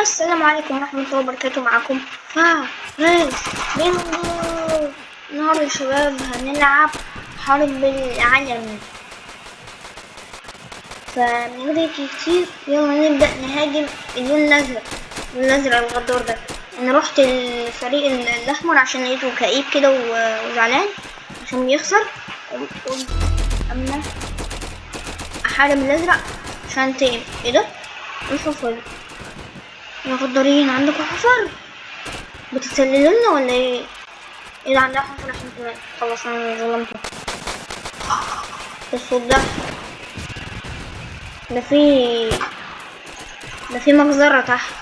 السلام عليكم ورحمة الله وبركاته. معكم فارس بينجو. النهاردة يا شباب هنلعب حرب العالم، فمن غير كتير يلا نبدأ نهاجم اللون الأزرق. اللون الأزرق الغدار ده. أنا رحت الفريق الأحمر عشان لقيته كئيب كده وزعلان عشان بيخسر. أما أحارب الأزرق عشان انتقم. ايه ده؟ الحفر يا غدارين، عندكم حفر؟ بتتسللوا لنا ولا ايه؟ ايه ده عندها حفر عشان كمان خلاص انا ظلمته. الصوت ده في مجزرة تحت.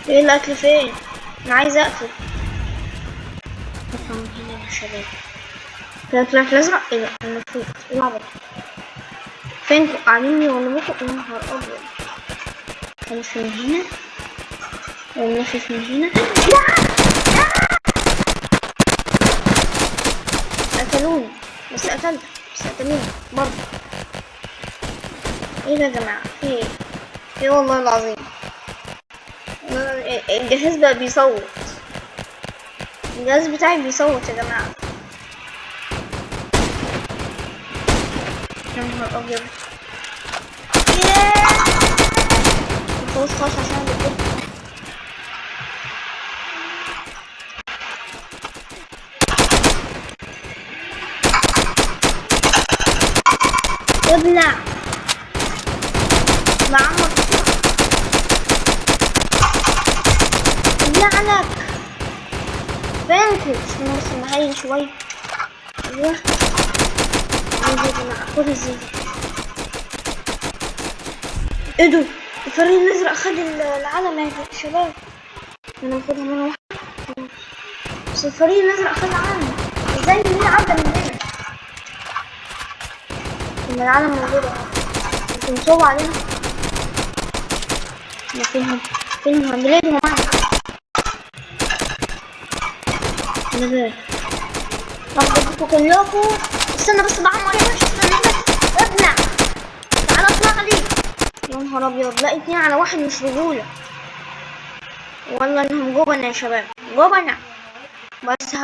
ايه الاكل فين؟ انا عايزة اقتل. افهم هنا يا شباب. كده طلعت الازرق. ايه ده؟ المفروض ايه العبط؟ فينكم قاعدين يغلبوكوا؟ يا نهار ابيض. مش من هنا ومنفذ من هنا. قتلوني بس قتلوني برضه. ايه ده يا جماعة؟ في ايه؟ في والله العظيم الجهاز بقى بيصوت. الجهاز بتاعي بيصوت يا جماعة. يا نهار ابيض. خلاص عشان بكده. ابلع معمر ابلع لك. فينكم؟ استنى بس نهين شوية. ايوه خد الزيت. ايه ده؟ الفريق الازرق خد العلم يا شباب. انا باخدها مرة واحدة بس الفريق الازرق خد العلم. ازاي مين عدى من هنا؟ ان العلم موجود اهو. انتوا مصوبوا علينا. فينهم بلادهم معنا. نزل اخدكوا كلكوا. استنى بس بعمر يا باشا. استنى بس ابلع. تعالى اطلع لي. يا نهار ابيض. لا 2 على 1 مش رجولة. والله انهم جبنة يا شباب، جبنة. بس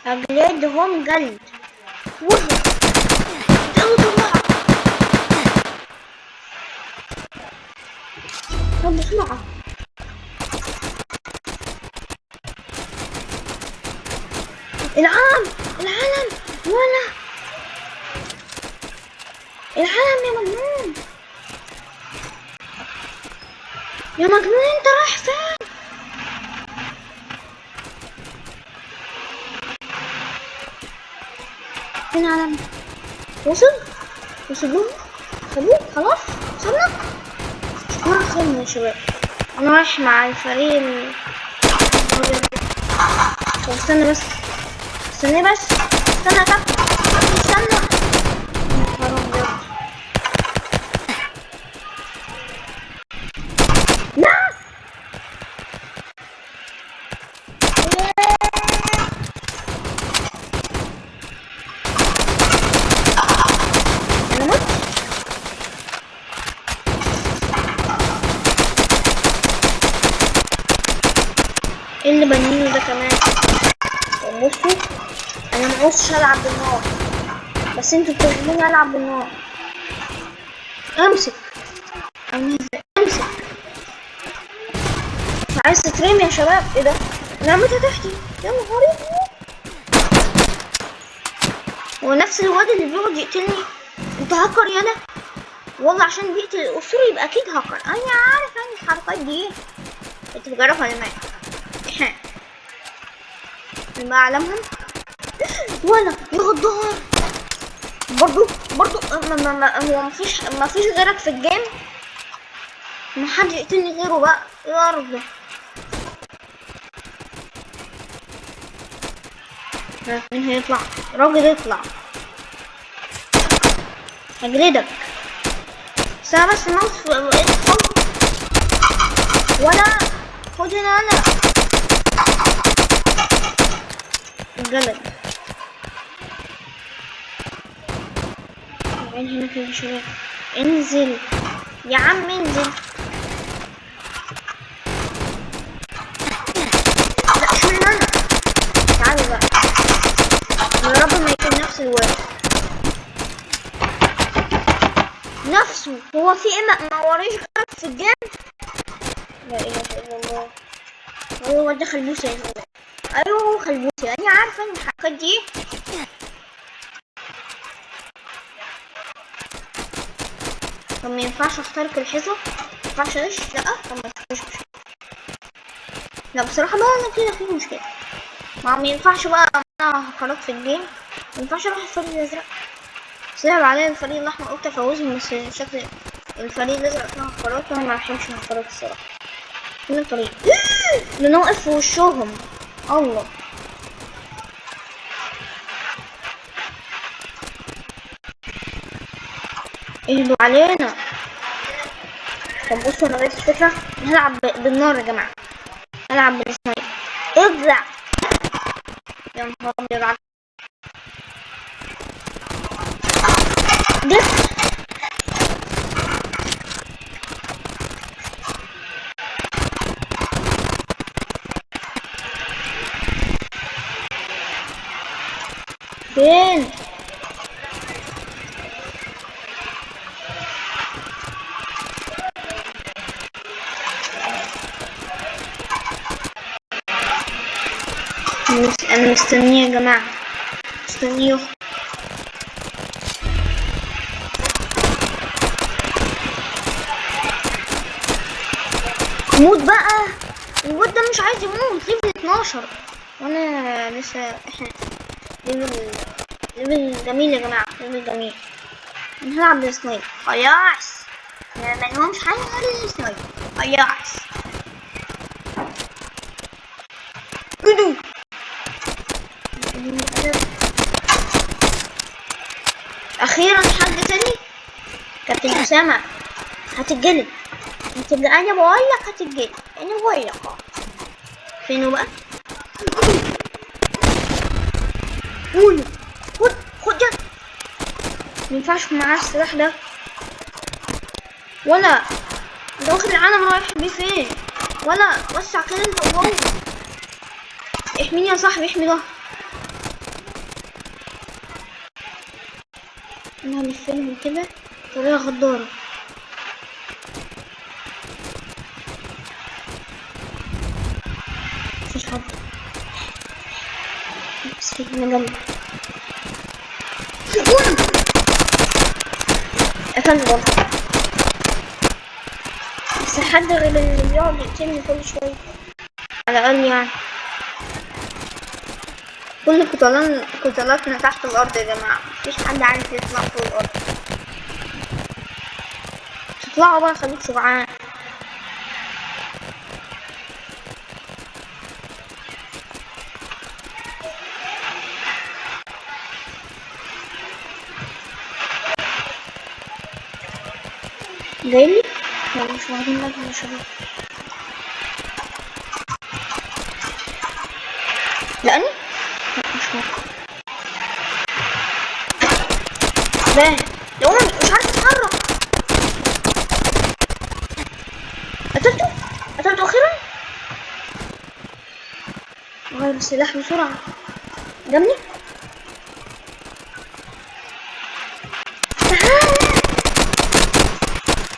هجلدهم جلد. وهو طلع. طب بسرعة. العالم ولا العالم يا مجنون. انت رايح فين؟ فين العالم؟ وصلوا خلوه خلاص. وصلنا. خلنا يا شباب. انا رايح مع الفريق استنى بس. استنى يا كابتن. استنى. لا انا مت. ايه اللي بنينه ده كمان؟ بصوا انا معوزش العب بالنار بس انتوا بتخلوني العب بالنار. امسك. مش عايز تترمي يا شباب. ايه ده؟ انا رميتها تحتي. يا نهار ابيض. هو نفس الواد اللي بيقعد يقتلني. انت هاكر يالا. والله عشان بيقتل الاسطوري يبقى اكيد هاكر. انا عارف الحركات دي. انت بتجربها ولا ما؟ ما اعلمهم ولا يا غدار. برضو هو مفيش غيرك في الجيم. محد يقتلني غيره بقى. يا رب. مين هيطلع؟ راجل يطلع. هجلدك. استنى بس الماوس ولا خد هنا انا الجلد. وين هنا في شباب؟ انزل يا عم انزل. لا اشمعنى انا؟ تعالوا بقى، يا رب ما يكون نفس الواد نفسه. هو في ايه ما وريش غيرك في الجيم؟ لا اله الا الله. ايوه ده خلبوسي يا شباب. ايوه خلبوسي، انا عارفه ان الحركات دي. طب ما ينفعش اخترق الحيطه؟ ما ينفعش اغش؟ لا طب ما فيش مشكله. لا بصراحه بقى انا كده في مشكله. ما ينفعش بقى انا هكرات في الجيم. ما ينفعش اروح الفريق الازرق. صعب عليا الفريق الاحمر، قلت افوزهم بس شكل الفريق الازرق فيه هكرات وانا ما بحبش الهكرات الصراحه. فين الطريق؟ ده انا واقف في وشهم. الله اهدوا علينا. طب بصوا انا لقيت الفكره، هلعب بالنار يا جماعه. هلعب بالسنايبر. ابلع يا نهار ابيض على جس. فين؟ انا مستنيه يا جماعه، مستنيه. موت بقى. الواد ده مش عايز يموت. ليفل 12 وانا لسه. احنا ليفل جميل يا جماعه، ليفل جميل. هنلعب بالسنايبر خلاص. ما لهمش حل غير السنايبر خلاص. كده اخيرا حد تاني. كابتن اسامه هتتجلد. انا بقول لك هتتجلد. انا بقول لك فينه بقى؟ قولوا. خد ده. مينفعش معاه السلاح ده ولا ده. واخد العالم رايح بيه فين؟ ولا وسع كده انت وهو. احميني يا صاحبي، احمي ده. انا هلفلهم كده طريقة غدارة. مفيش حد بس في جنبي. قتلت برضه بس حد غير اللي بيقعد يقتلني كل شوية على الأقل يعني. كل قتالاتنا تحت الأرض يا جماعة. مفيش حد عارف يطلع فوق الأرض. تطلعوا بقى خليك شجعان. جايلي؟ لا مش واخدين بالهم يا شباب. لأني؟ لا مش واخد. باين لو أنا مش عارف أتحرك. قتلته أخيرا. غير السلاح بسرعة. جنبي.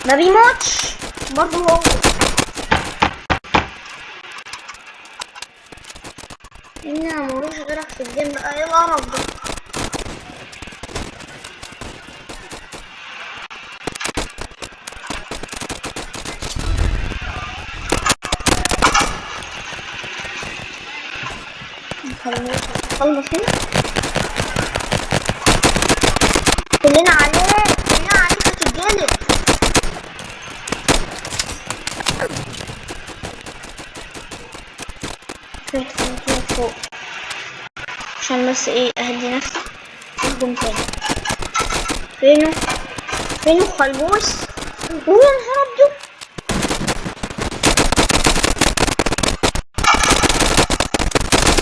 ما بيموتش برضه هو. انا مروش غيرك في الجيم بقى. ايه القرف ده؟ نخلص هنا. كلنا عليك هتتجلد. فوق عشان بس ايه اهدي نفسي. اهجم تاني. فينه خلبوس. يا نهار ابيض.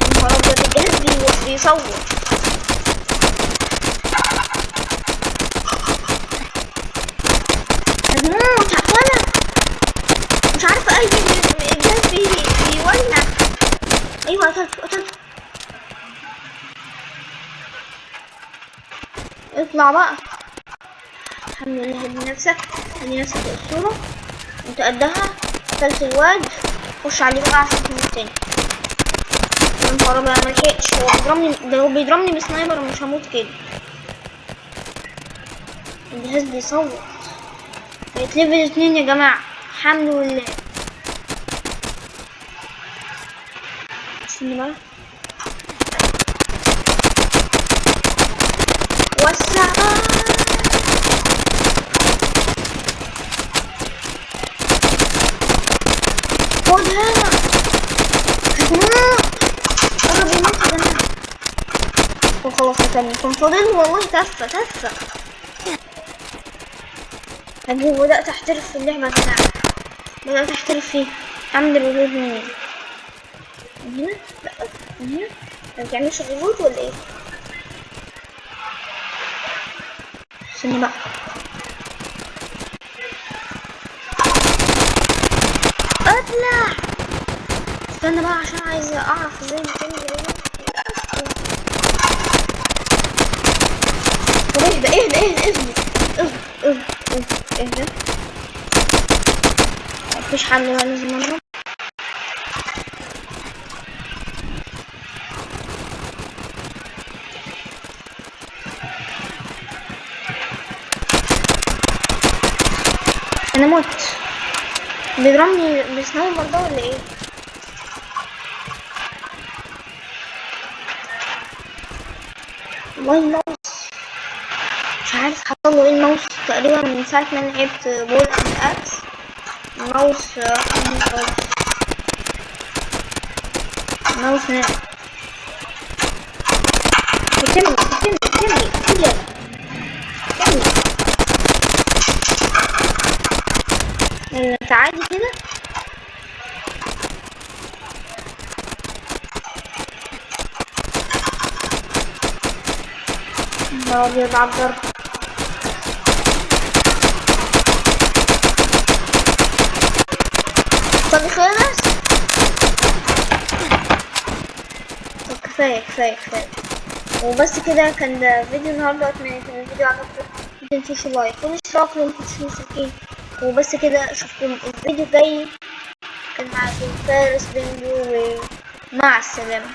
يا نهار ابيض الجهاز بيصور. اطلع بقى. الحمد لله. هدي نفسك الصورة. انت قدها. قتلت الواد. خش عليه بقى عشان تموت تاني. يا نهار ابيض، ملحقتش. هو بيضربني بسنايبر ومش هموت كده. الجهاز بيصوت. بقيت ليفل 2 يا جماعة، الحمد لله. استنى بقى. وسع. خدها. قرب يموت يا جماعة. وخلاص هكمل. كان فاضل والله تفة. أجيب. بدأت أحترف في اللعبة يا جماعة. بدأت أحترف فيها. الحمد لله. من هنا. لأ، من هنا. ما بتعملش ريبوت ولا ايه؟ استني بقى. اطلع. استنى بقى عشان عايزة اعرف ازاي نتعمل ريبوت. طب اهدى. مفيش حل بقى، لازم اضرب. انا مت. بيضربني بسنايبر ده ولا ايه؟ والله الماوس مش عارف حصله ايه. الماوس تقريبا من ساعة ما انا لعبت بول اند اكس الماوس الماوس نام. كمل. انت عادي كده. هو بيضرب ضرب. طب خلص. طب كفاية. وبس كده كان ده فيديو النهارده. اتمنى يكون الفيديو عجبكم. متنسوش اللايك والاشتراك لو مكنتوش مشتركين. وبس كده اشوفكم الفيديو الجاي. كان معاكم فارس بنجو، ومع السلامة.